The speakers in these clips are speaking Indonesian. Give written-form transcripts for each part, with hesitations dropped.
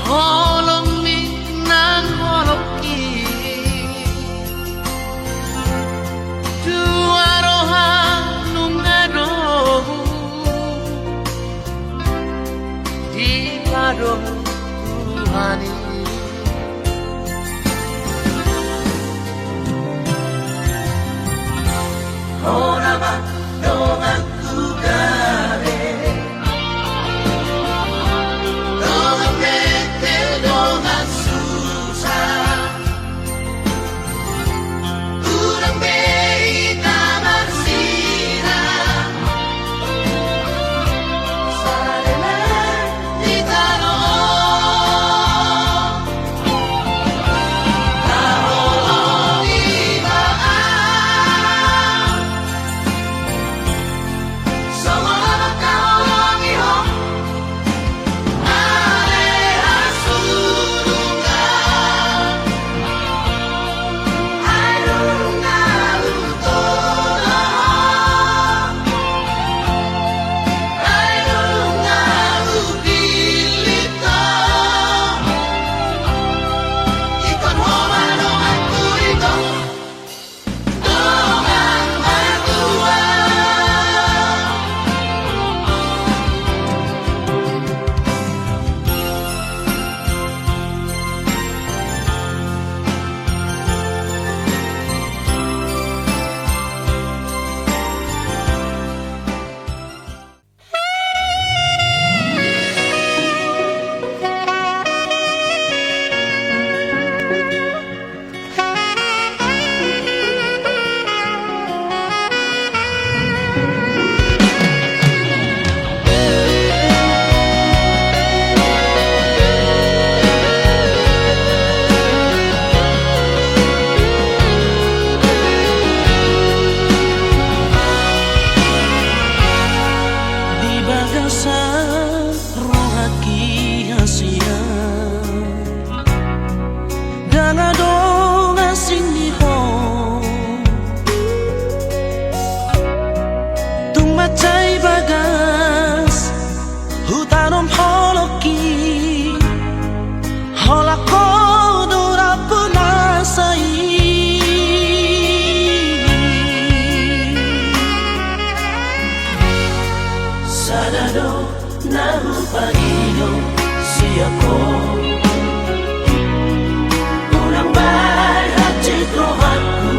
Holong mi nang holoki Duaroha nungado Di paro Tuhani Ora ba dongan kugare Dongan mete dongan susah Urang bei damar sira Sarela di tano Taholo ibaan Sama kaholo iho Ale asurungan Airungan utono Airungan upilito Ikon homanongan kurito Dongan berdua Di bagasan rohaki hasia Dana donga siniho Tung macay bagas Hutanom holoki Holako dura punasai Sadado nahu parido siako Unang bayat citrohanku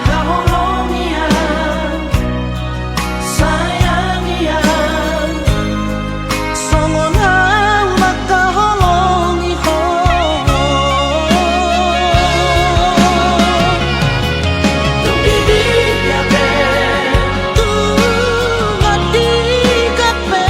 Kahulong iyan Sayang iyan Songon ang magkahulong iho Tung bibig yape Tung ati kape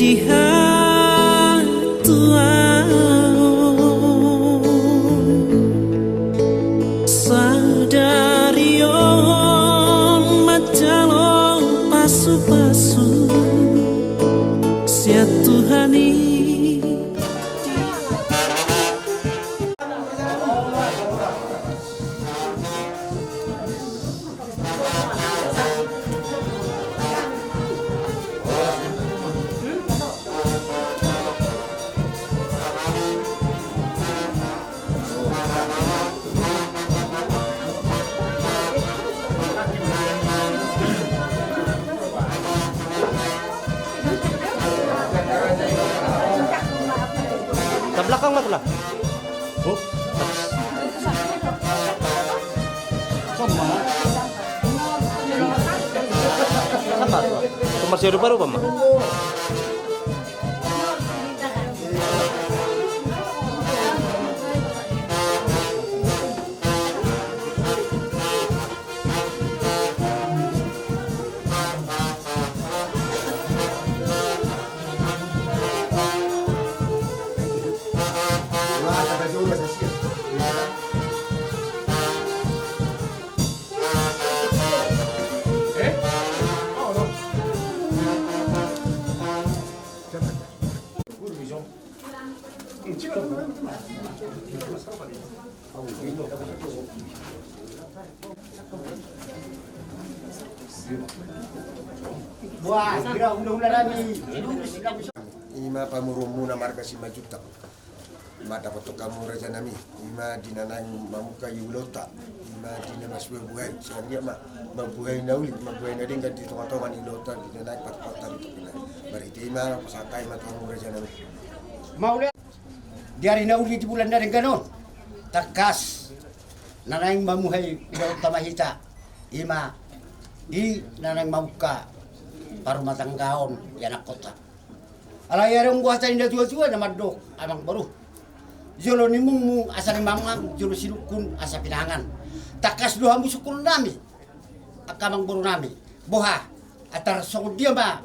di Sadarion macalong pasu-pasu sia Tuhani. Sa belakang mas lah. Oh. Sama. Sama. Itu masih ada baru Pak? Wah, kira undang-undang kami. Ima pamurumuna marga si majuta. Ima dapat kamu raja nami. Ima dinanang mamuka yulota. Ima dinamas buhay. Siya dia mabuhay na ulit. Mabuhay na din ganti tonga-tonga ni lota. Dinanang patpatan ito pila. Mariti ima pasakay matamu raja nami. Maulit. Diari na ulit di bulan na rin ganon. Takas. Nanang mamuhay ilaw tamahita. Ima. Di nanang mamuka. Paru matanggaon yanak kota. Alayarong buhatan indah tua-tua na madok amang baru. Jolo ni mung asa ni mamang jolo sinukun asa pinangan. Takas doha musukul nami. Akamang baru nami. Boha atar song dia ba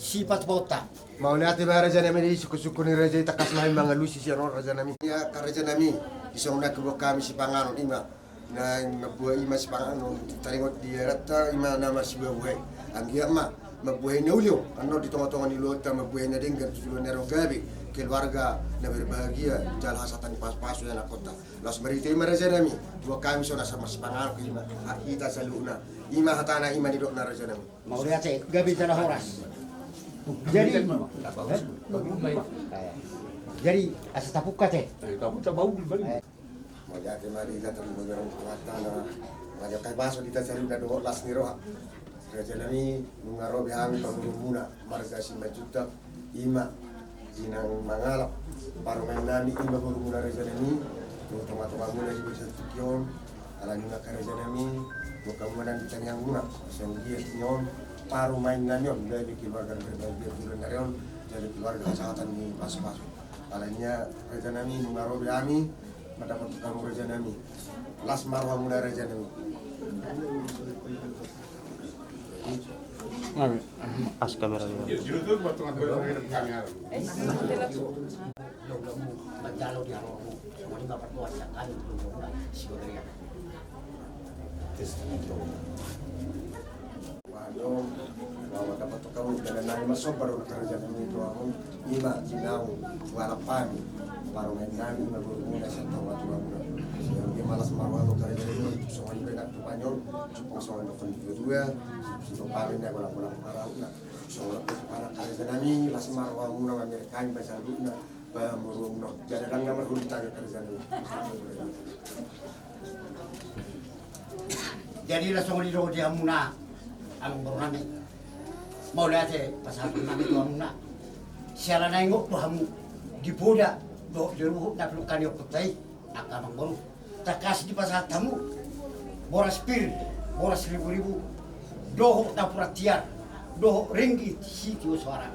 sifat bota. Mau lihat ba raja nami di suku-suku ni raja takas main mga lusi siya no raja nami. Ya ka raja nami isong nakuha kami si panganon ima. Na mabuhay ima si panganon taringot di rata ima nama si buhay. Ang iya mabuhay na ulyo. Ano di tonga-tonga ni lota mabuhay na din ganito sila nerong gabi. Keluarga na berbahagia jalan hasatan pas-paso yan kota. Las marita ima raja nami. Dua kami so nasa mas panganon ima. Kita sa luna. Ima hatana ima ni dok na raja nami. Maulit gabi tanah horas. Jadi asa tapuk kate. Mau jadi mari kita terus berang kuatan na. Mau kay baso kita sari na do las ni roha. Raja nami mungaro bihang pamulumuna marga si majuta ima jinang mangalap paru main nami ima pamulumuna raja nami toma-toma muna di bisa tukion ala nuna ka raja nami muka muna di tanyang muna sang dia nyon paru main nami dari keluarga berbagai bulan narion jadi keluarga kesehatan ni pas-pas alanya raja nami mungaro bihami mendapat kamu raja nami las marwa muna raja nami. As kamera ya. Magdalo di ako. Muli mapatuwas sa kami tulong na siguro yan. Waduh, bahwa dapat kamu dengan naik masuk baru kerja ini tu aku ima jinau walapan baru main nami baru mula satu waktu aku yang dia malas marwah tu kerja ini soal ini nak tupanyol cuma soal itu kedua untuk paling dia bola-bola marah nak soal para kerja nami las marwah muna Amerika ini bahasa dunia bamurung nak jadi orang yang berhutang kerja ini. Jadi langsung di roh dia muna ang bornami. Mau lihat pasal kami tu muna. Siapa nengok tu hamu di boda do jeruh nak pelukan yo kutai akan baru. Takas di pasal tamu boras pir boras ribu-ribu doh na puratiar doh ringgit sitio suara.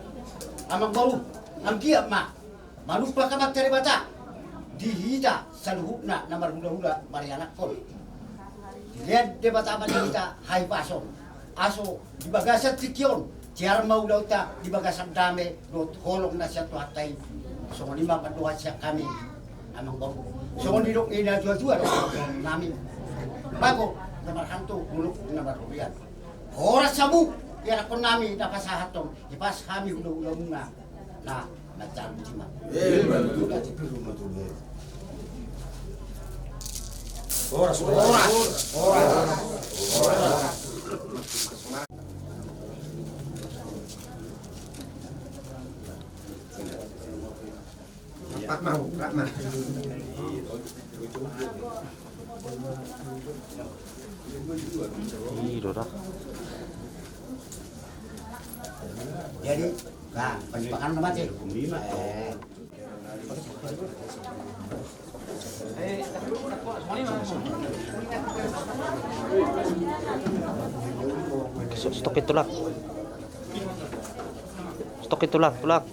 Amang baru am kiap ma manupa kamat cari bata dihita saluhna namar hula-hula marianak kon. Lihat debat apa kita hai pason aso di bagasat tikion Siar mau daw ta, di bagasang dami, holong na siya tuhatay. So, lima paduha siya kami, amang bago. So, hindi nung inadwa-dwa, namin. Bago, namarhan to, gulok na maruyan. Oras sa mu, yan ako namin, napasahatong, ipas kami ulo-ulo muna, na nagtalo si ma. Oras. Ratma. Iro dah. Jadi, nah, pagi-pakan naman eh. Stok itu lah. Stok itu lah, tulang.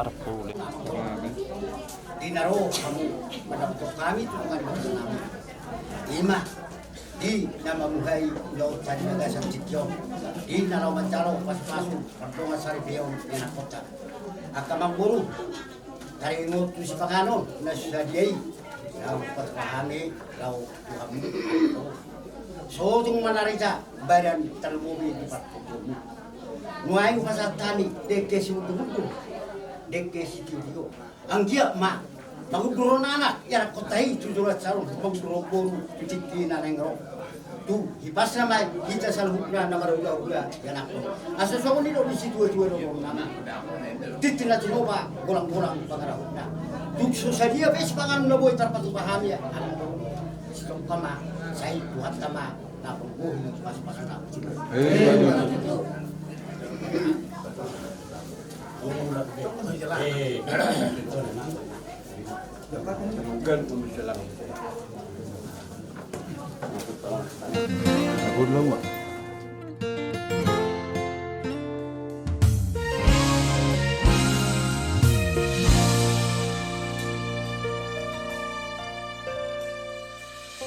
Parpuli. Dinaro kamu mendapat kami dengan namin. Ima di nama muhay laut tadi naga sa sityo. Di naraw mancalo pas-paso pagtunga sa ribeyon na kota. Akamang guru dari ngutu si pangano na sa diyay. Law patpahami, law kami. So tung manarita badan talbumi di patpumu. Nuay ko sa tani deke si mutu. Deke si tiyo. Ang dia ma maguduro na anak ya kotai tujurat sarong maguduro boru tiki na nengro tu hipas na mai kita salhukna na maruga uga ya nak aso so ni do di situ ro nama titina tinoba golang-golang pangarahna tu so sadia bes pangan no boy tarpatu pahami ya sitom kama sai buat kama na pungguh pas-pas na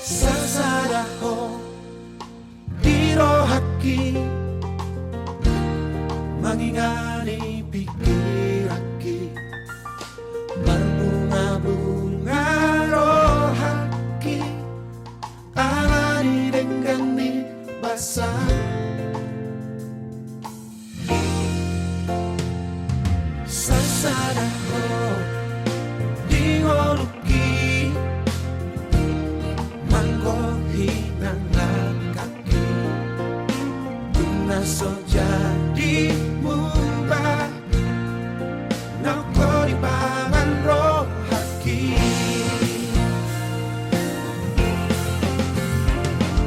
Sasaraho dirohaki mangingani pikiraki berbunga-bunga rohaki alani dengan basah sasaraho dingoluki manggohi nang kaki guna so jadi mubah nako di pangan rohaki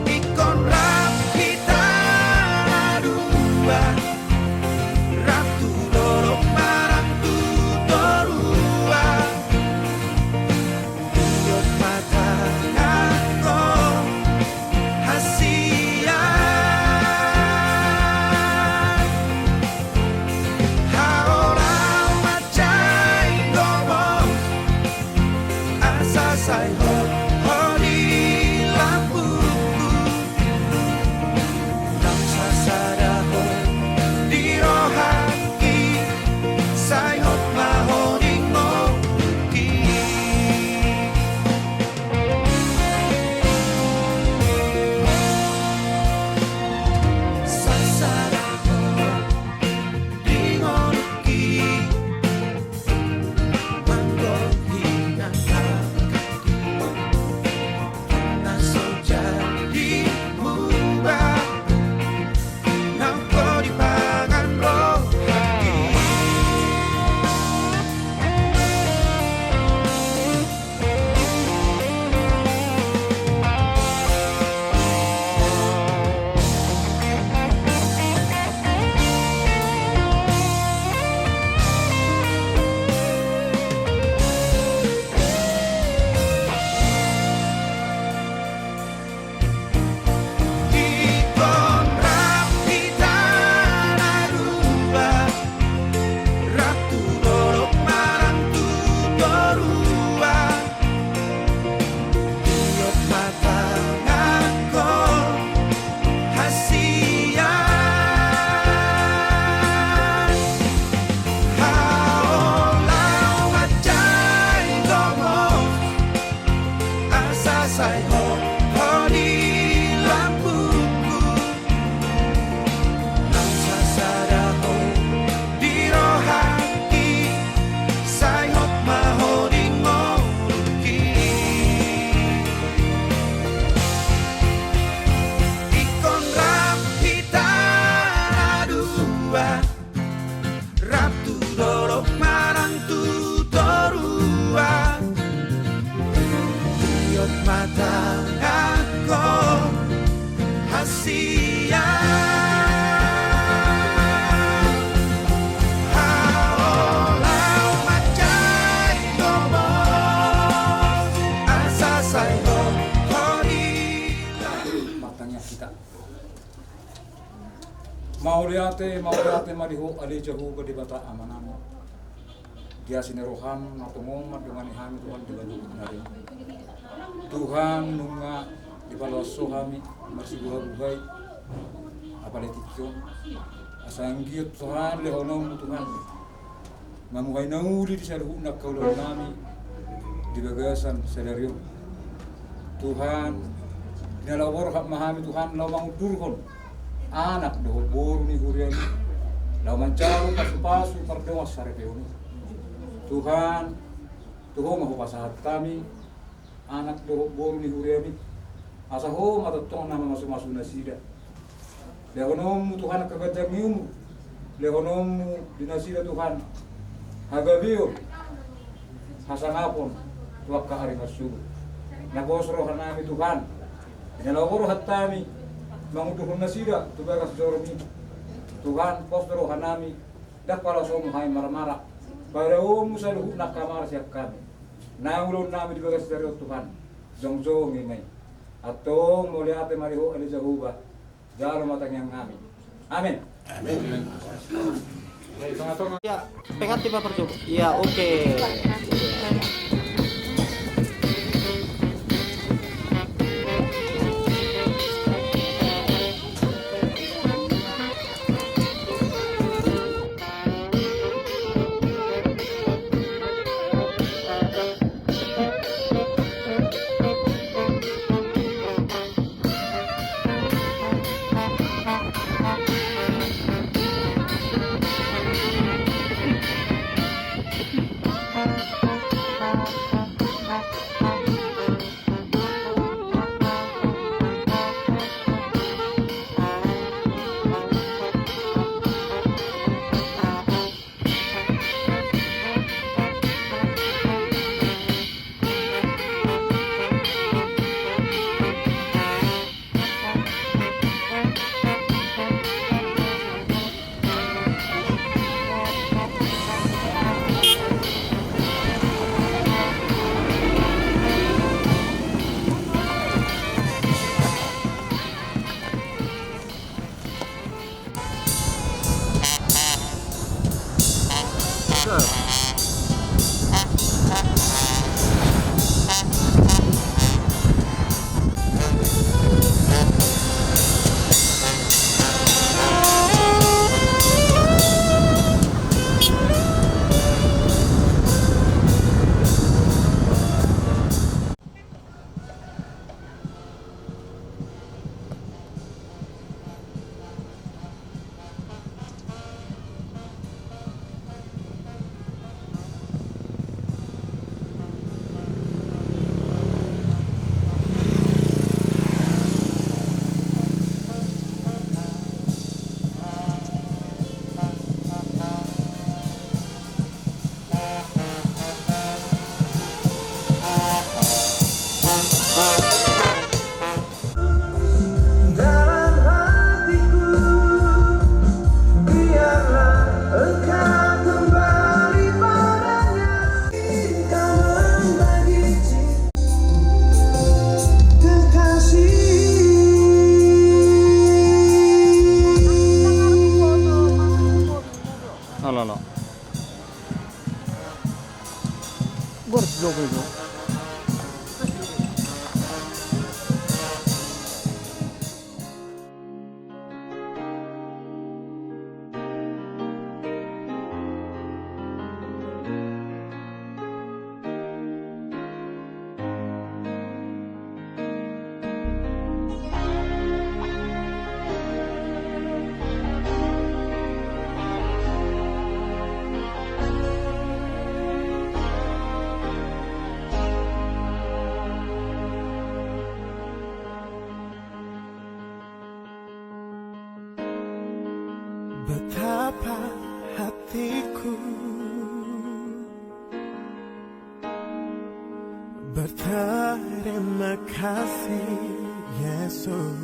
ikon kita dua ratu dorong marang tu dorua yot mata ngako hasia haorang macai gomong asa sai ho di lampuku nang sasaraho di rohaki sai hot mahoning moki sasaraho di ngoluki manggohi nang kaki naso jadi mubah nang ko di pangan rohaki tu torua Iot mata ako hasia Haolau macai gomo Asa sayo korila matanya kita. Mauliate mariho ali jahu ke dibata amanano. Dia sineroham natungong dengan ihami Tuhan dengan nari. Tuhan nunga di baloso kami masih buhay apaletikyo. Asanggiot Tuhan lehonom Tuhan. Mamuhay na uli di sa luhuna kaulo nami di bagasan seleryo. Tuhan dinalawar hak mahami Tuhan lawang durhon anak doh boru ni hurian lawan caru pasu perdewas sarepeuni Tuhan mahu pasahat kami anak doh boru ni hurian asa ho matatong nama masuk nasida lehonom Tuhan kagajang lehonom dinasida Tuhan hagabio hasangapon tuwak kahari masugo nagosro hanami Tuhan dinalawar hatami manguduhun nasida tubagas joromi Tuhan posdoro hanami dak pala somu hai marmara para musa luhu nak kamar siap kami naulun nami tubagas dari Tuhan jongjo ngimai atau moliate mariho ali jahuba jaro matang yang kami amin Ya, pengat tiba percuma. Ya, oke. Berterima kasih Yesus.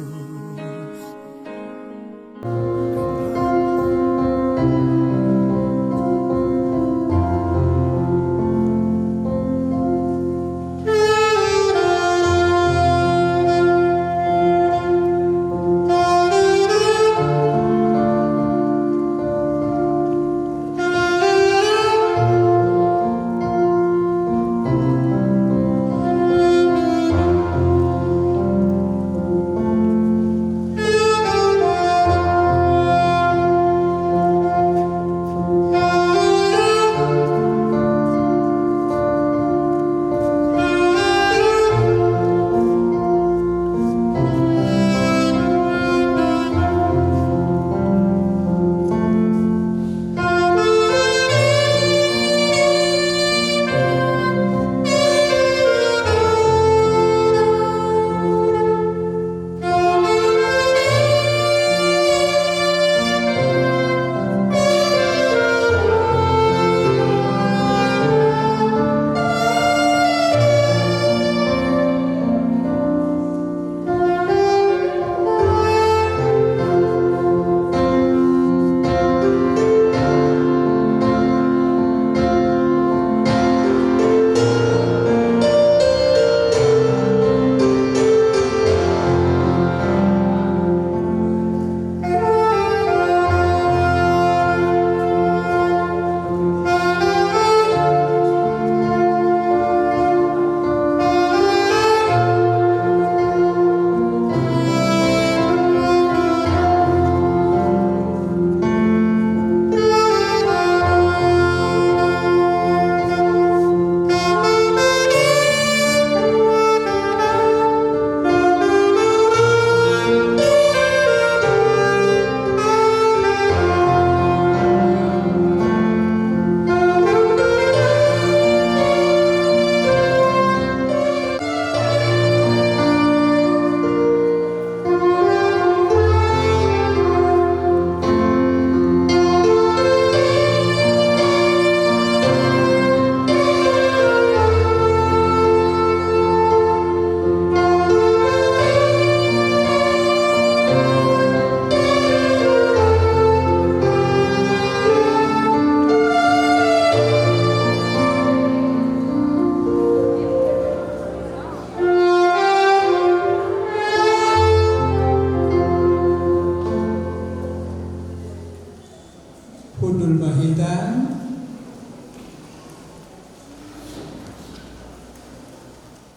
Pundul Mahitan,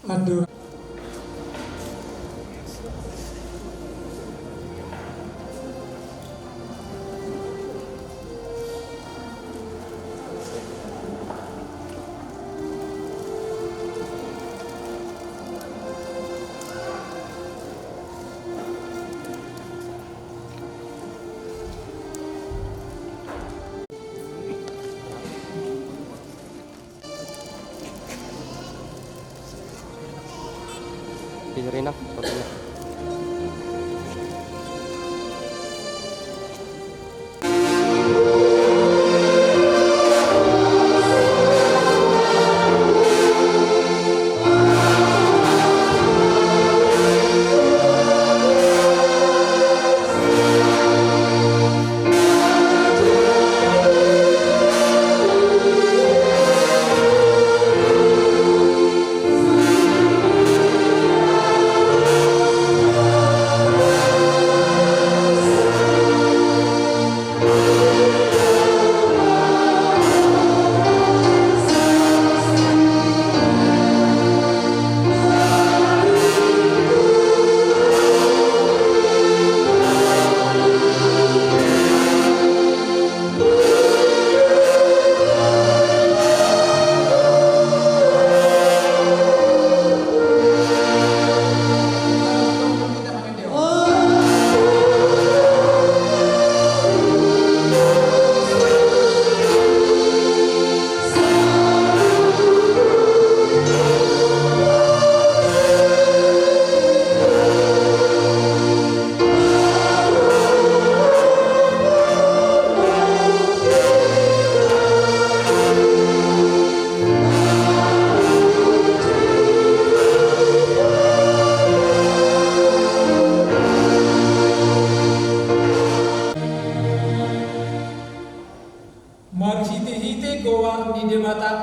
aduh. Di Rina, fotonya.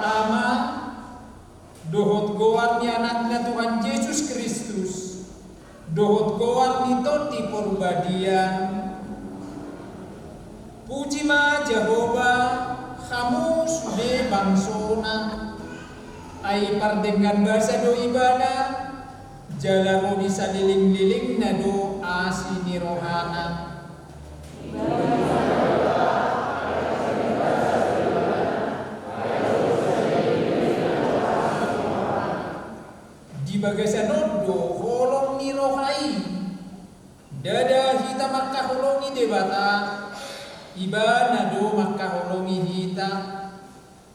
Ama, dohot goar ni anaknya Tuhan Yesus Kristus, dohot goar ni toti perbadian. Puji ma Jehovah, kamu sudah bangsona, ai pardengan bahasa do ibadah, jalaro di saliling-liling na do asini rohana. Di bagasan nodo holong ni rohai, dada hita makka holongi debata, iba nado makka holongi hita,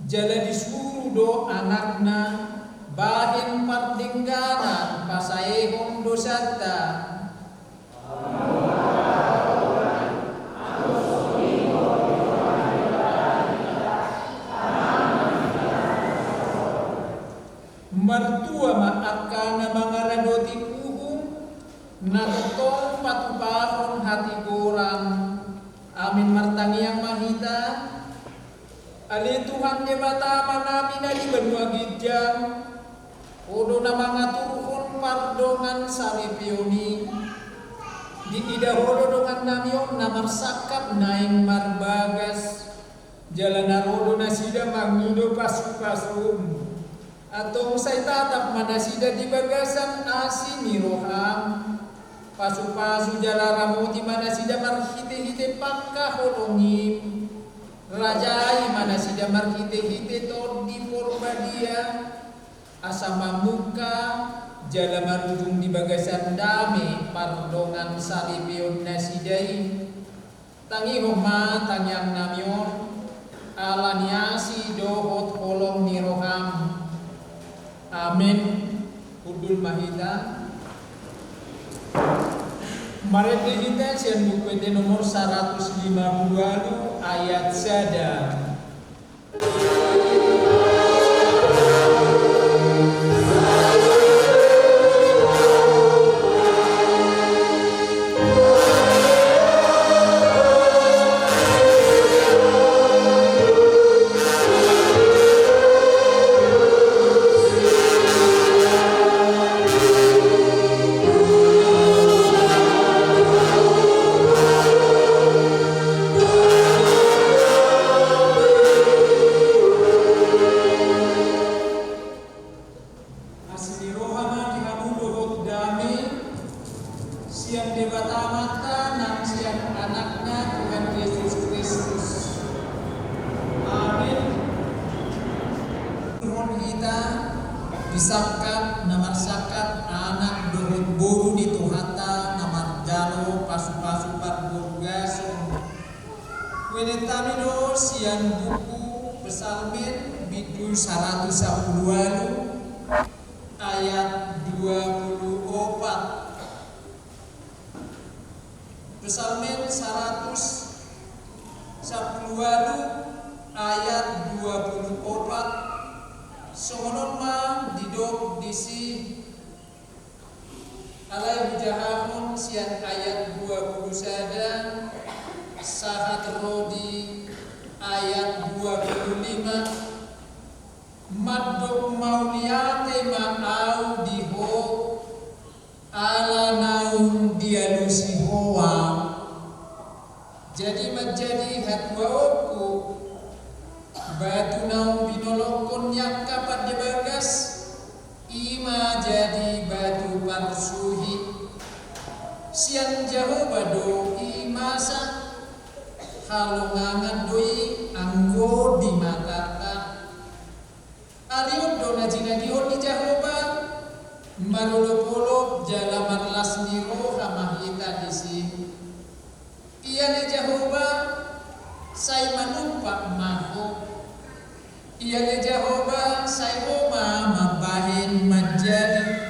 jala disuruh do anakna, bahin partingganan pasaehon dosata. Mertua maaka na mga radoti puhung, natutong patupahon hati korang, amin martangi yang mahita, ali Tuhan debata manami na di benua gidjang, odo na mga turhon pardongan saripioni, di idaholo dongan namion na marsakap naing marbagas, jalan narodo na sida mangido pasu-pasum, atong say tatap manasida di bagasan asini roham, pasu-pasu jalaramoti manasida marhite-hite pakka holongim, rajai manasida marhite-hite tor di porbadia, asama muka jala marujung di bagasan dame pardongan salipion nasidai, tangi homa tangyang namion, alaniasi dohot holong ni roham. Amin. Hudul mahita. Mari kita sian buku itu nomor 150 ayat sada. Disakat namar sakat anak dohot boru di tuhata namar jalo pasu-pasu parburgas wenetamido sian buku pesalmin bidu 110 ayat 24 pesalmin 110 ayat 24 songonon ma didok disi alai hujahahun sian ayat 20 sada sahat rodi ayat 25 madok mauliate ma'au diho ala naun dialusi hoa jadi menjadi hatwa oku batu naung binolokon yang kapat dibagas ima jadi batu parsuhi sian jauh bado imasa halongangan doi anggo di mataka aliut dona jina dihon di jahoba marolo-polo jala marlas niro hamahita disi iya di jahoba saya manumpak maho iya le Jehovah say homa mabahin menjadi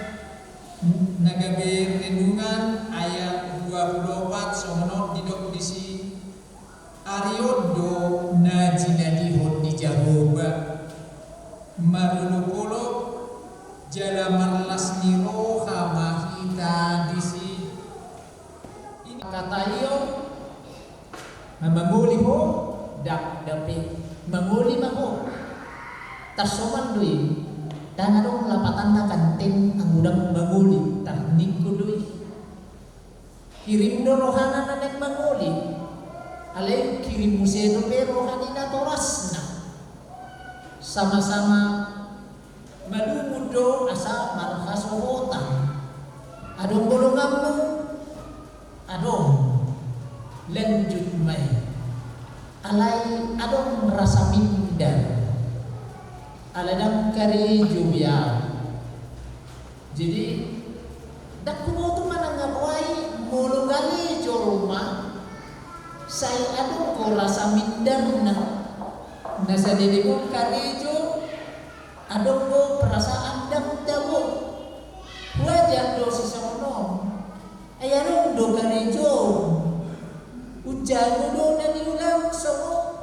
nagabe renungan ayat 24 sono didok disi ariodo najinadihon di Jehovah marulupolo jala marlas niro hamahita disi ini kata iyo manguli ho dak dapi manguli maho Tasoman doi dan adong lapatan na kanteng ang udang manguli tarnik ko doi kirim do rohana na nek manguli alay kirim museno pe rohani na toras na sama-sama malumud do asa markasohotan adong golongan mo adong lanjut may alay adong rasa minder aladang kari jubya jadi dak kumoto manangawai mulu gali joruma say adong ko rasa minder na nasa diri ko kari jo adong ko perasaan damo wajar do sisono ayarong do kari jo ujan do na niulang somo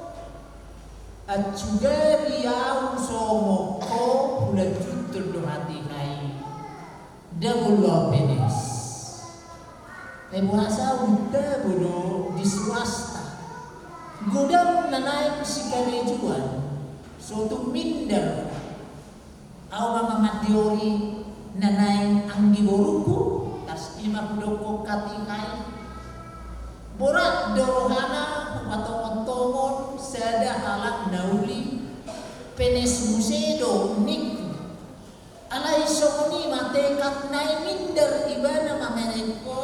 at juga riau somo ko bulan jutul do hati kai dagulo penis buasa udah bodo di swasta godam nanai si karejuan suatu minder au mama matiori nanai anggi boruku tas ima doko katikai borat dorohana atau sada halak nauli penes musedo nik alai sokoni matekat nai minder ibana mamereko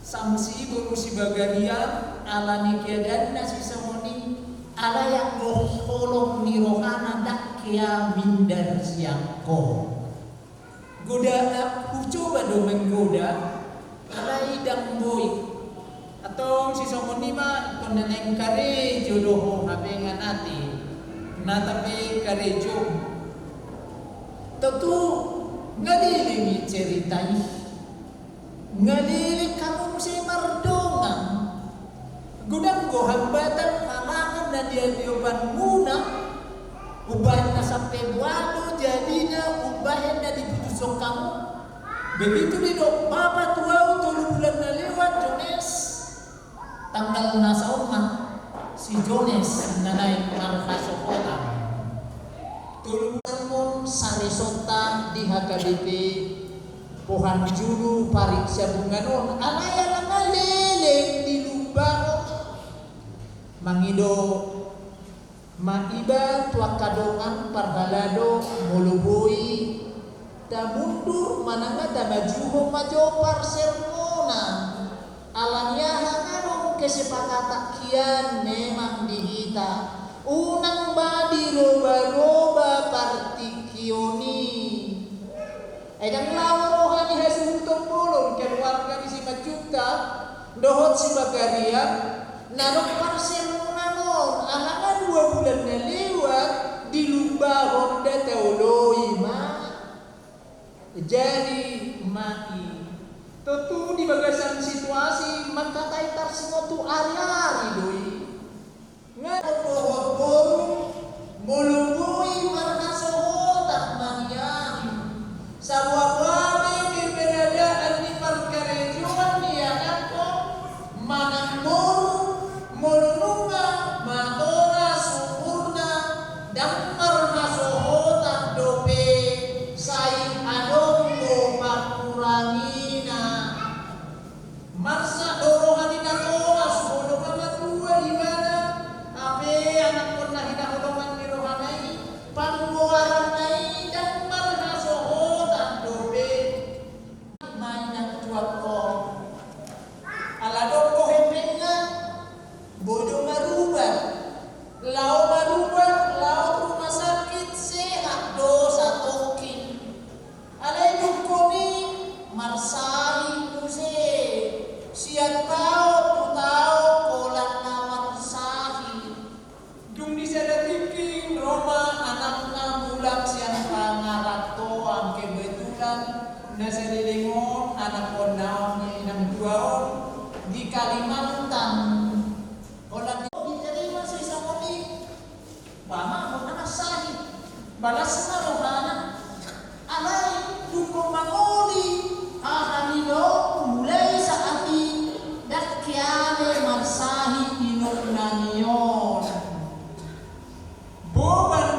samsi boru si bagaria ala nikiadan nasi sokoni ala yang roholong ni rohana dak kia minder siangko goda coba do menggoda alai dang boy atau si sokoni mah kondaneng kare jodoh habengan ati na tapi kare jo tentu ngadili ceritai ngadili kamu si mardongan gudang go hambatan halangan dan dia dioban muna ubahnya sampai wado jadinya ubahnya diputusok kamu begitu di dok papa tua tulu bulan na lewat Jones tanggal nasa umah si Jones nanay markasokotan tulungan sarisota di HKBP pohan julu parik sabunganon alaya lang aleleng di lubang mangido maiba tuakadongan parhalado moluboi ta mundur mananga ta majuho majo parsermona alanya hangarong kesepakatan kian memang dihita unang badi roba-roba partikioni edang lawa rohani hasuntung bolong keluarga di si majuta dohot si bagaria narok parsermona non alangan 2 bulan na lewat di lubah honda teoloi ma jadi mati tentu di bagasan situasi makatai tarsingotu ari-ari doi ngadohor mulubui markasohotak manyan sawabame keberadaan di parkarejuan nianako manangmoru mulununga matora sumurna dan markasohotak dope saing adongo makurangina marsa dorongan ina toras bodokan tua di mana ape anak pun hina hodongan ni rohanai panggoaran nai dan markasohotak dope mainan tuako ala doko hepenga bodoh marubah lau marubah lau rumah sakit sehat dosa tokin alay dukoni marsai kuse siat tao kolan na marsahi dung di sadatiking Roma anak na bulan siang pangarato ang kebetulan na sa lilingon anak ko naon ng duaon di Kalimantan kolan di terima sa isang muli bama ko na masahi balas na rohana alay dukong mangoli ahanido mulai sa atin dakyale marsahi inong nangiyon boban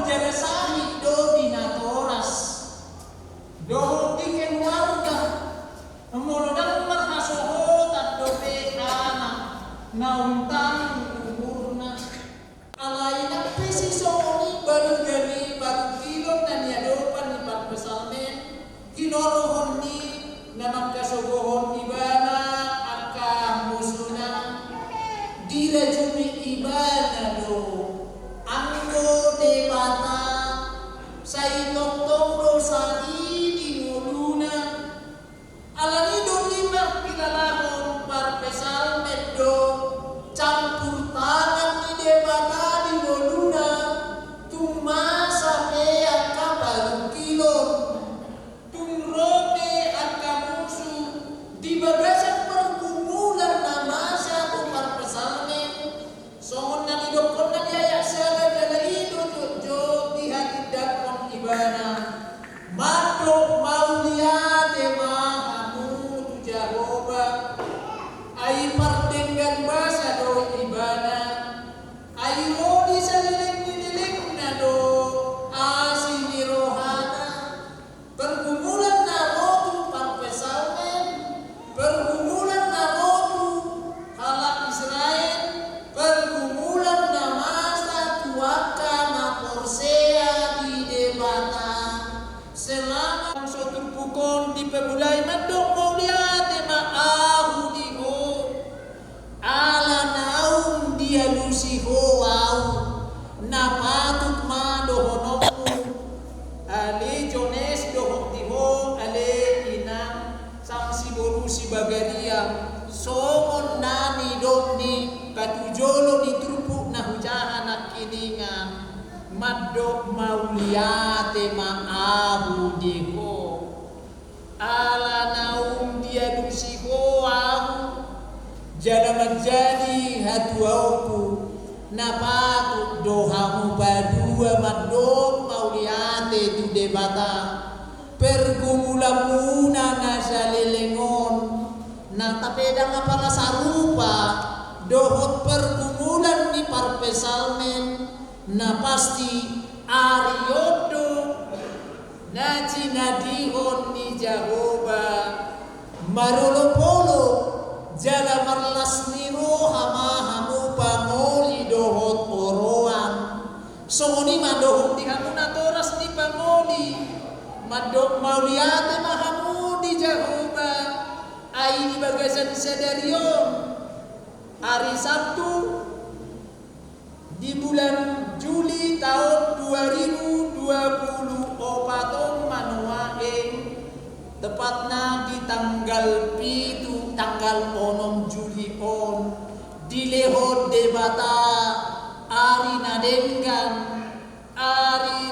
mauliate maahu deho ala naum dia dusiho aku jana menjadi hatuauku napatu dohamu badua madok mauliate tu debata pergumulan muna nasalelengon na tapedang apala sarupa dohot pergumulan ni parpesalmen na pasti ariodo na jinadihon ni Jehovah marolopolo jala marlas niro hamahamu pangoli dohot oroan songoni madohot di hamu natoras ni pangoli madok mauliate mahamu di Jehovah ai di bagasan sadarion hari Sabtu di bulan Juli tahun 2024 manuaing tepatnya di tanggal 7 tanggal 6 Juli on di lehot debata ari nadenggan ari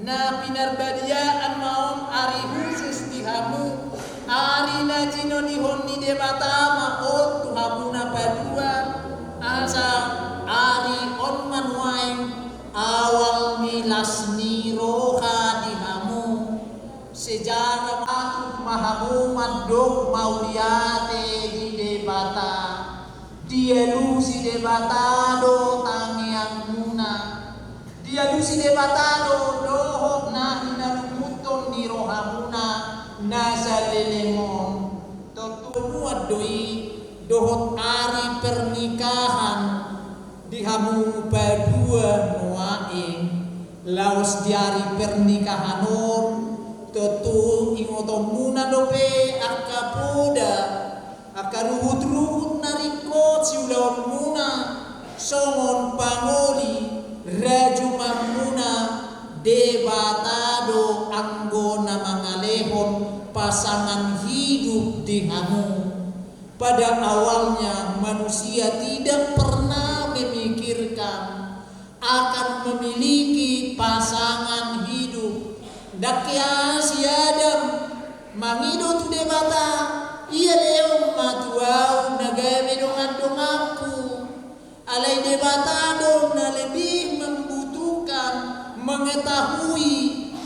na pinarbadiaan maom ari khusus di hamu ari na jinonihon ni debata maot tuhamu na padua asa ari on manuaing awal milas ni roha di hamu sejarah aku mahamu madok mauliate di debata dia lusi debata do tangiang muna dia lusi debata do dohok na inalumuton ni roha muna nasa lelemon totunuat doi dohot ari pernikahan di hamu badua noaing laos di hari pernikahanon totu ingoto muna dope akapoda akaruhut-ruhut narikot siulaon muna songon pangoli rajumam muna debatado anggona mangalehon pasangan hidup di hamu. Pada awalnya manusia tidak pernah memikirkan akan memiliki pasangan hidup. Dakia si Adam mangido tu debata ia leong matuau nagame dong aku alai debata dong na lebih membutuhkan mengetahui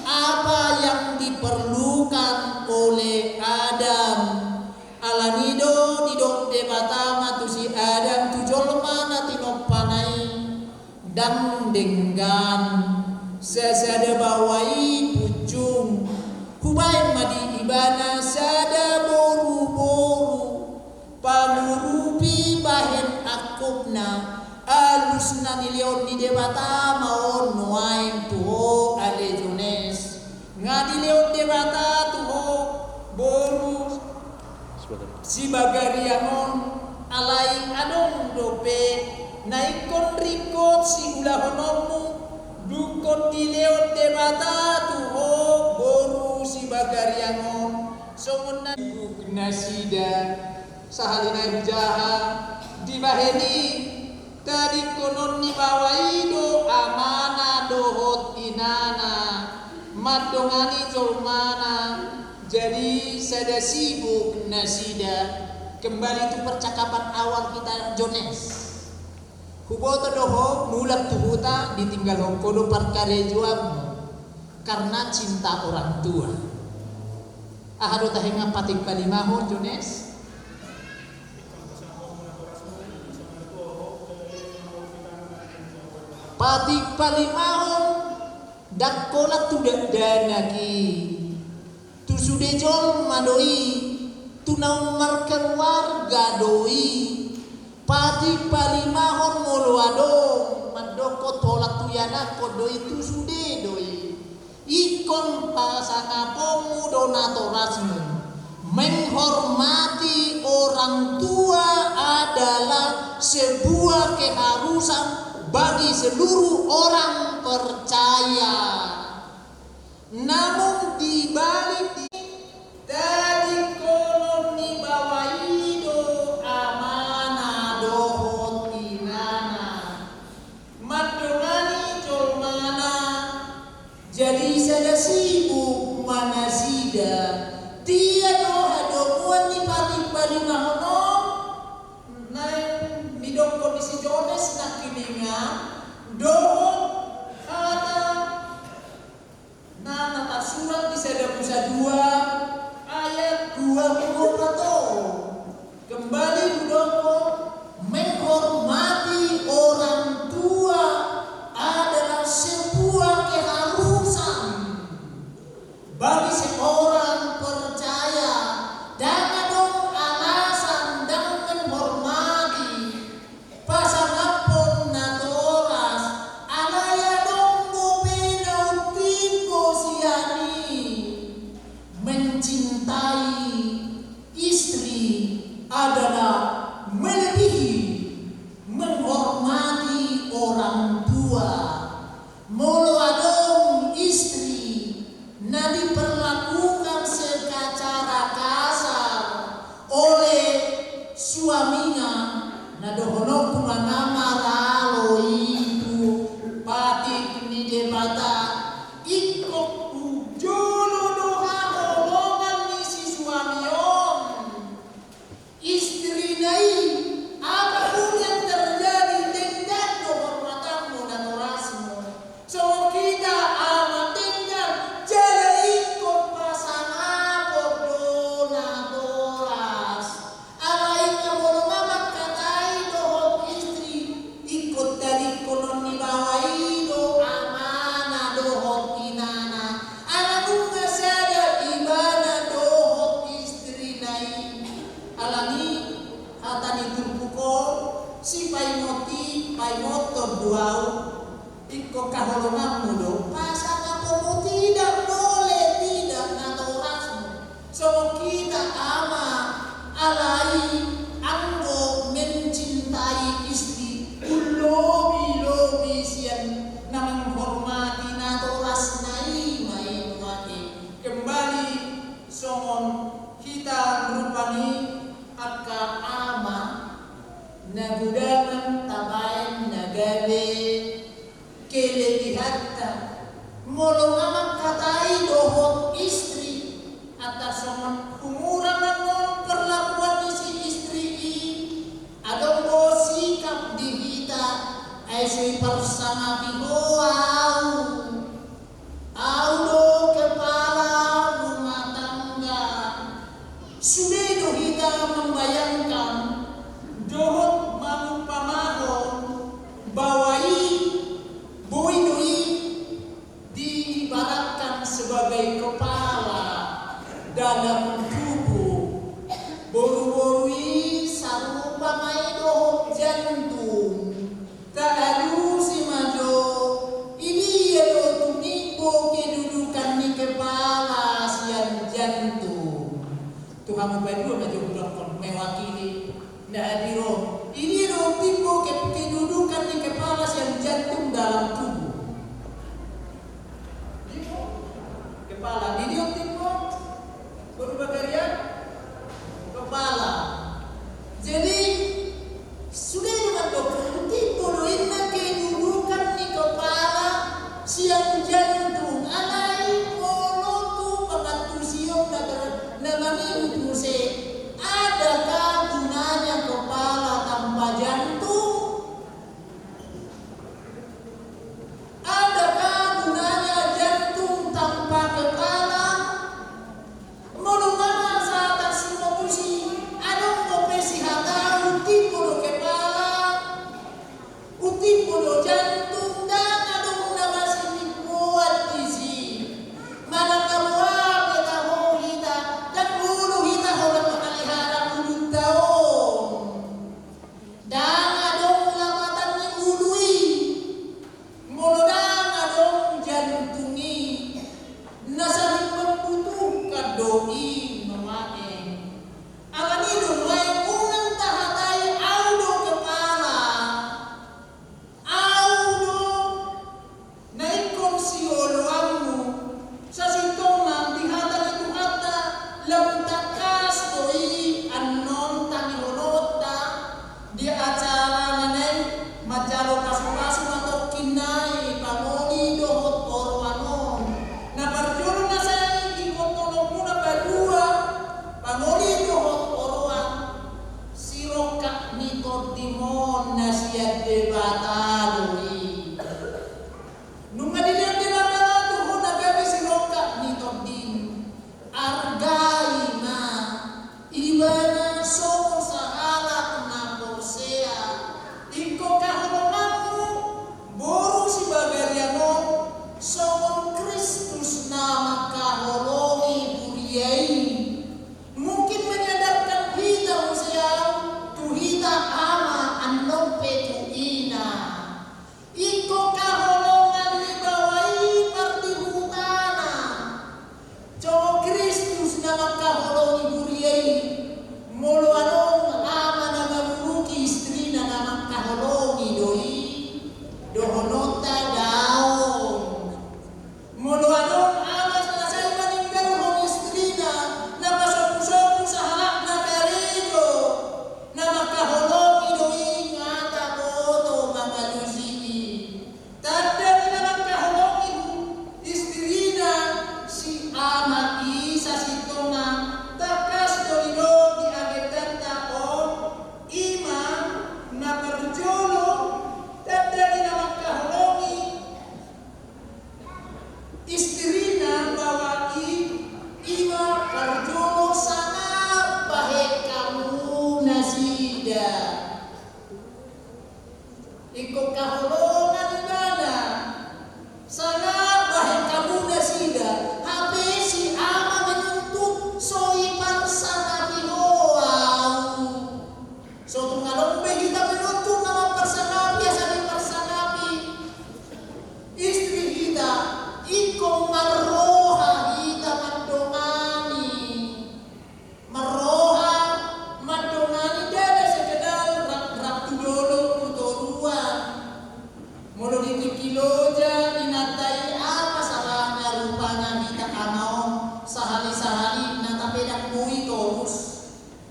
apa yang diperlukan oleh Adam. Alanido di dok debata matu si Adam tujol mana tinopanai dan denggan sesada bawai pucung hubain madi ibana sada boru-boru pamurupi bahen akupna alusna nilion di debata maon nuain tuho alejones ngadi leon debata tuho boru si bagarianon alai adong dope naikon rikot si ulahonomu dukot di leon debata tuho boru si bagarianon somona nasida sahalina jaha di baheni tadi konon ni bawaido amana dohot inana madongani jolmana. Jadi saya sibuk nasida kembali itu percakapan awal kita Jones. Huboto doho mulak tuhuta ditinggal hongkodo perkare juam karena cinta orang tua. Ahado tahenga pating palimaho Jones. Pating palimaho dakkola tudak danaki. Tu sudah jol madoi tu naumar keluarga doi pati palimahon moluado madoko tolak tu yana kodoi tu sudah doi ikon pasangapomu donatorasmu menghormati orang tua adalah sebuah keharusan bagi seluruh orang percaya. Namun di balik dari kolon ni bawaido amana dohot inana madongani jolmana Jadi sada sibuk mana sida dia hado kuan ni pati bali mahono naik bidong kondisi Jones nak kininga do ada nana tak surat di sada Musa 2 ayat 24 kembali budoko menghormati orang tua adalah sebuah keharusan bagi seorang percaya. Jangan dong alasan dan menghormati pasangapun natoras alaya dong bopena utipo siani mencintai istri adalah melebihi menghormati orang tua. Molo adong istri na diperlakukan secara kasar oleh suaminya na dohono kumanama ralo itu pati ni debata ikut ujono doha holongan ni si suamion istri nai apapun yang terjadi tinggal kehormatanmu dan orasmu. So kita amat tinggal jala ikut pasangan berdona doras. Alai kamu mamat katai dohot istri ikut dari konon ni bawai do amana dohot inana. Anak bunga sada ibana dohot istri nai. Alani hatani turpuko si paimoti paimotor duau ikut kaholongan mudo pasangan kamu tidak boleh tidak natorasmu. So kita ama alai anggo mencintai istri lobi sian na menghormati natoras nai mai nuake kembali songon kita rupani akka ama nagudangan tabayan nagabe kelebihatta molo amat katai dohot istri atas somon umurangan mon perlakuan si istri adong mo sikap dihita ay soy bersama pihoau audo kepala rumah tangga sudah kita membayangkan dohot mamu pamahon bawai buidui diibaratkan sebagai kepala dalam tubuh boru-borui sarupa mai dohot jantung tak adu si majo ini ya tunipo kedudukan ni kepala sian jantung Tuhan membantu majo belakon mewakili na adiro ini do tipo kedudukan ni kepala sian jantung dalam tubuh kepala ini do tipo berubah karya kepala jadi sudah dengan dokter tipo do inna kedudukan ni kepala sian jantung alai molotu pengatusiong na mamimu se adakah gunanya kepala tanpa jantung? Adakah gunanya jantung tanpa kepala? Menurut saat semua usi ada kopesi hata utipo do kepala, utipo do jantung dan ada guna masih dibuat di sini. Mana kamu kita dan bulu istrina bawai iwa parjono sana bahe kamu nasida iko kaholongan ibana sana bahe kamu nasida hape si ama menuntut soi parsana bihoau so tungalong kita menuntut nama parsanapi asal parsanapi istri kita iko maroha kita madongani dada sekedal rak tudolo kutorua molo dikikiloja inatai apa salahnya rupanya kita kanaon sahali-sahali natapedak mui torus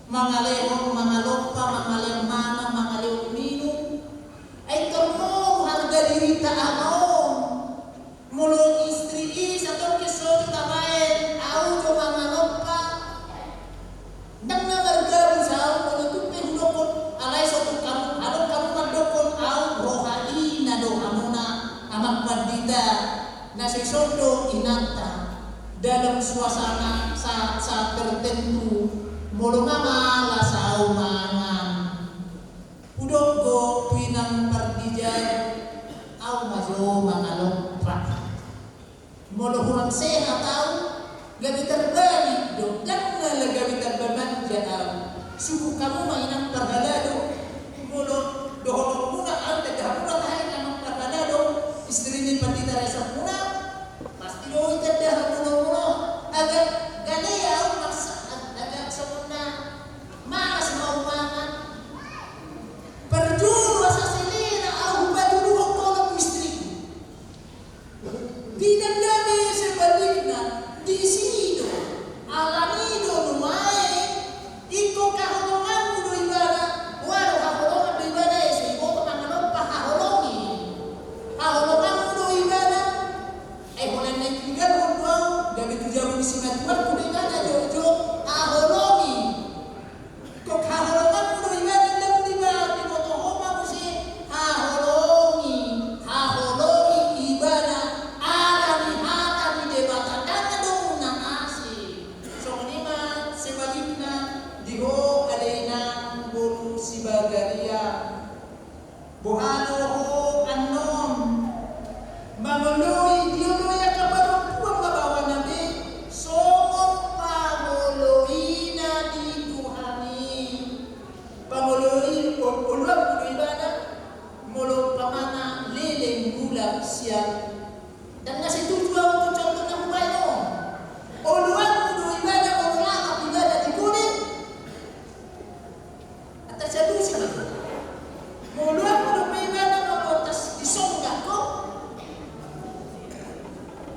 mangalehon mangaloppa mangalemana mangalehon minum ay tormo harga diri ta anaon molo istri satu kesot tabaen au jo mangaloppa nang nagargabi sa molo tupe hulokon alay sotu kamu alok kamu mandokon au rohai na do amuna amak pandita na sesondo inata dalam suasana saat tertentu molo mamala sa umangan udogo pinang pardijay au majo mangaloppa molo hurang sehat tahu gabi terbalik do jangan gabi terbalik jangan suku kamu mainan perhalado molo doholo muna anda dah muna tahay kamu perhalado istri ni pandita resa muna pasti do ita dah muna agak gani ya maksa agak semuna mas mau mangan perjuang sa silina au badulu ko istri tidak dami sebaliknya di sini do alami do lumae iko kahulungan do ibadah waro kahulungan do ibadah isi iko manganon pa kahulungan do ibadah boleh naik tinggal untuk gabi tujuan simat waktu do ibadah jojo ahologi kok kahulungan do ibadah dan ibadah di foto homa musi ahologi ibadah Buhano ho anom mamului diulo ya kabaru puang babawa nabi somong pamului na di Tuhani pamului ulang kudu ibadah mulu pamana leleng gula siang dan ngasih tujuan untuk contoh na humayo uluan kudu ibadah ulang ibadah di kulit atas jadu sih muluan kudu ibadah mengotas disonggak kok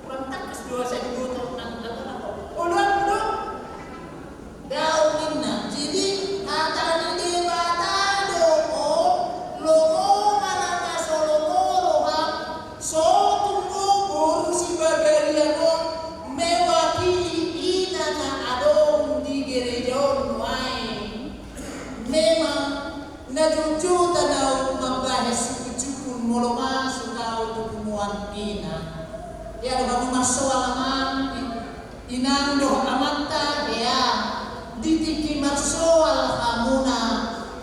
kurang dua saya dua tahun uluan kudu daun minna jadi atani debata doko logo malana solomoroha so tunggu buru si bagariano mewakili ina na adong di gereja wae memang najuju tanau mabahas suku molo masuk kau tukumuan ina ya do masuk alaman inang do amanta ya ditiki marsoal hamuna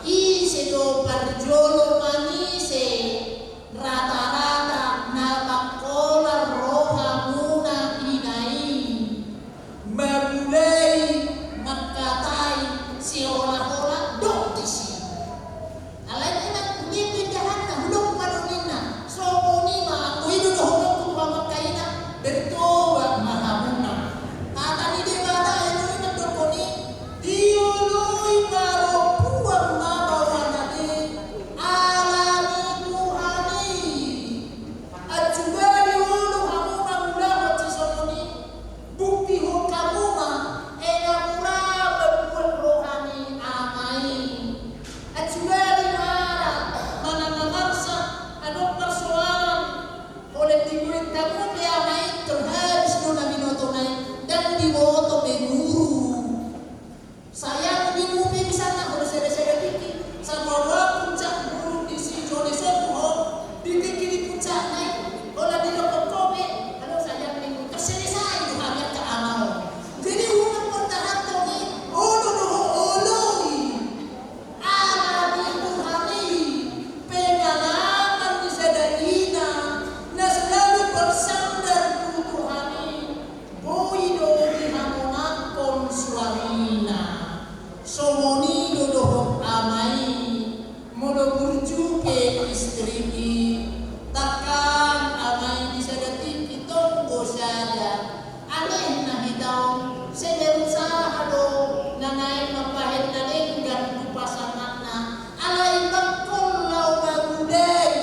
ise do parjolo manise rata-rata na bakola rohamuna inai mabulai makatai si olah-olah dok disi alai enak dipindahan na hulog manunina so monima aku hidup do hulog kutuwa makaina bertobat mahamuna atani debata eno ina dokoni diului maro puang mabawa nabi alami Tuhani ajubari ulu hamuna mulawa tisomoni bukti hukamuma ena mula berbuat rohani amai ajubari mara mana memaksa adok persoalan oleh diberi kamu dia main terhabis nuna minotonai dan diboto menuru saya bingung bisa nak kalau saya dikit sama puncak burung di si jone sopo dikit di puncak naik kalau di dokter kopi kalau saya bingung tiada. Aneh na hitaw, seberusaha do nanay mapahit na linggan kupasangan na alay bakol law maguday.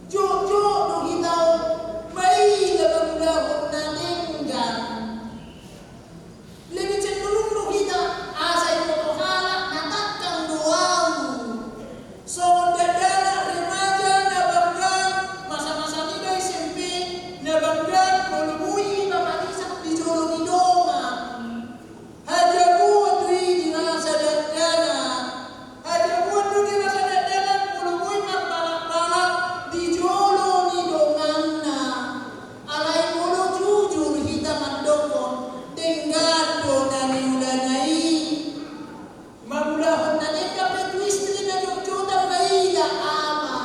Jojo do hitaw, may labang na linggan. Lebih cenderung do kita asay mo hala natakang duaw. So dadana remaja na banggan masa-masa nibay SMP na banggan mulumuhi mamalisak di jolo ni doma. Hajabu atui di nasa dadana. Hajabu atui di nasa dadana mulumuhi magbalak-balak di jolo ni domanna. Alay mulo jujur kita mandokon tenggado na niulanay. Mamulahon na neka petwistri na jujutang naila ama.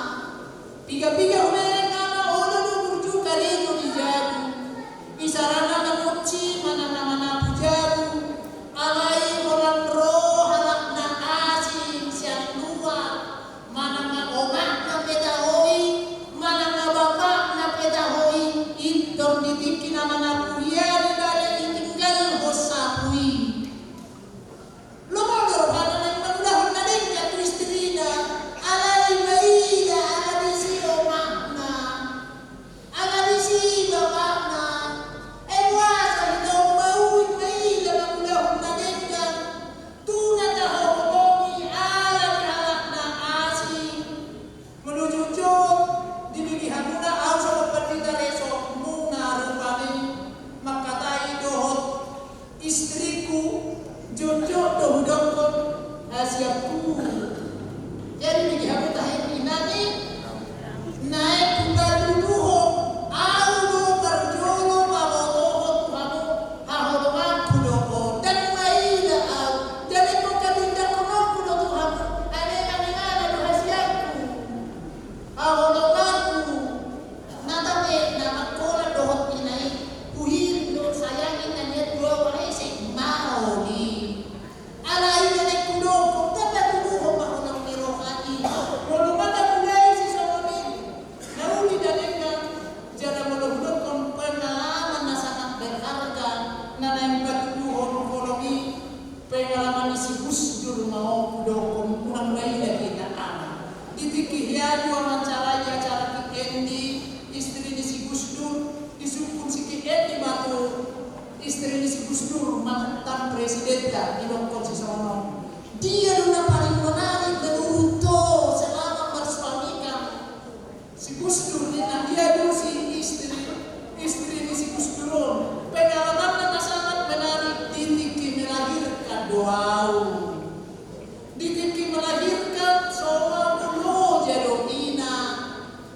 Piga-piga umereng ama ulo do burju karino di jabu. Isarana na mochi mana-mana pujabu. Alay orang roh halak na asing siang luar. Mana nga omak na pedahoi, mana nga bapak na pedahoi. Intor ditiki na manapuyari dari itinggal hosapui. Lumodor hana nang manulahon na din ka tuistrina. Alay maila aladisi omakna. Aladisi bapakna. Ewasa hitaw mauwi maila manulahon na din ka. Tuna taho komongi alay halak na asing. Menujujud dibilihan muna aw sa pagpatita reso muna rupani. Makatai dohot istriku Jojo dohudongkon asiapku. Jadi dihabu tahir inani naik kumbadu duho audo berjolo mabotohot kamu haholongaku doko dan maila au jadi pokatinda konoku do Tuhan ane kaningana do hasiaku haholongaku natame namakola dohot inai kuhir do sayangin na niat dua walesek mau di alay na nagkudong dapat tumuho pa ko ng mirokati. Walang matagulay si Solomon. Nauli daling na dyan ang malagudong kung pangalaman na sangat berharga na nang patutuhon kologi pengalaman ni si Gusdur mau kudong kung unang layla kita ama. Ditikihyan ang caranya cara Kikendi istri ni si Gusdur disukun si Kikendi batu istri ni si Gusdur mantan presiden ka dinongkon si Solomon. Dia na paling menarik dan utuh selama bersuamikan. Si Gusdur na dia dulu si istri ni si Gusdur. Pengalaman na sangat menarik ditiki melahirkan doau. Ditiki melahirkan soal dulu jadokina.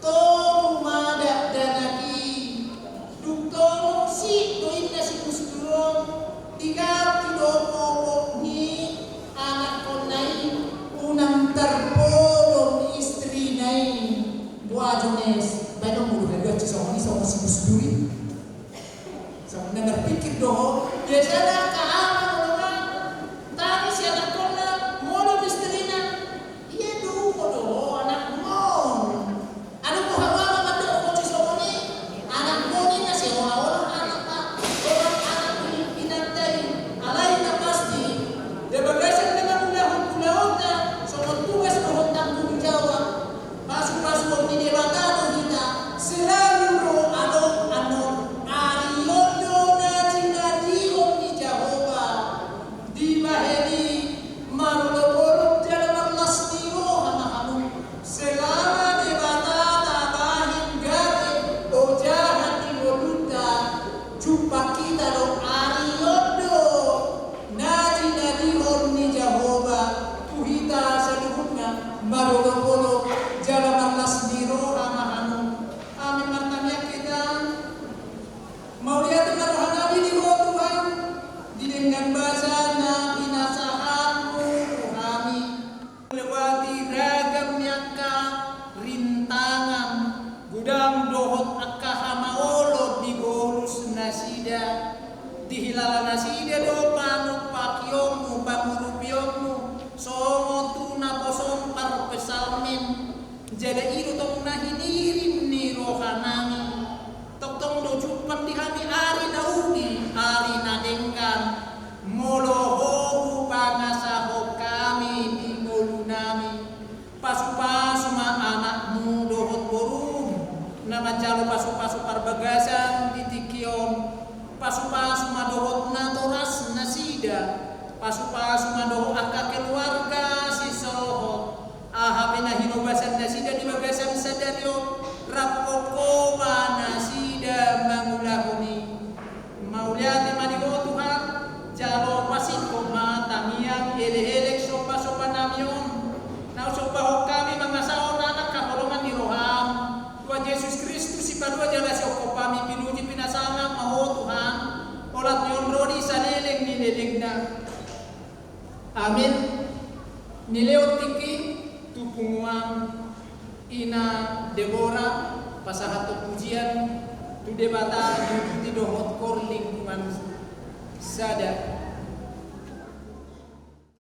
Tolong madak danaki. Duktor si doin na si Gusdur. Tiga doko ni anak konai unang terpolong istri nai buah jones banyak mulu kedua cisong ni sama si Gusduri sama dengar pikir doh biasanya keaman orang tadi si anak kona mau istrinya iya doh anak mon anak muhammad ada kau cisong ni anak mon ini nasi orang anak pak orang anak ini pinantai alay na pasti dia bagasan dengan ulahon na soal tugas dohon tanggung jawab masuk-masuk ini batano kita selalu ro ano ariyodo na jinadihon ni Jehovah di baheni marulopolog dalam las niyo hama-hamo selama di batata bahin gabi o jahat di woluda jumpa kita do ariyodo na jinadihon ni Jehovah tuhita sa lubutnya marulopolog dalam las niyo hama-hamo amin martamya kita mau lihat dengan rohani di Tuhan di dengan bahasa na pinasahanmu kami lewati ragamnya ka rintangan gudang dohot akka hamaolo di bolus nasida di hilala nasida do panu pakyomu pamurupyomu songo tuna posong par pesalmin jada iru tong nahinirim ni rohanami tok tong do jupan di hami bagasan ditikion pasu-pasu madohot na toras na sida pasu-pasu madohot akka keluarga si sohot ahape na hinubasan na sida di bagasan sa daryo rapokoma na sida mangulahuni mauliati manigo Tuhan jalo pasiko matamiang ele-elek sopa-sopa namyon na sopa kami mga saon anak kaholongan ni Roham Tuhan Yesus Kristus si padua jala si okopami pinuji pinasama maho Tuhan olat yon rodi saneleng nileleng na amin nileo tiki tupungwang ina Deborah pasahato pujian tu debata di dohot kor lingkungan sada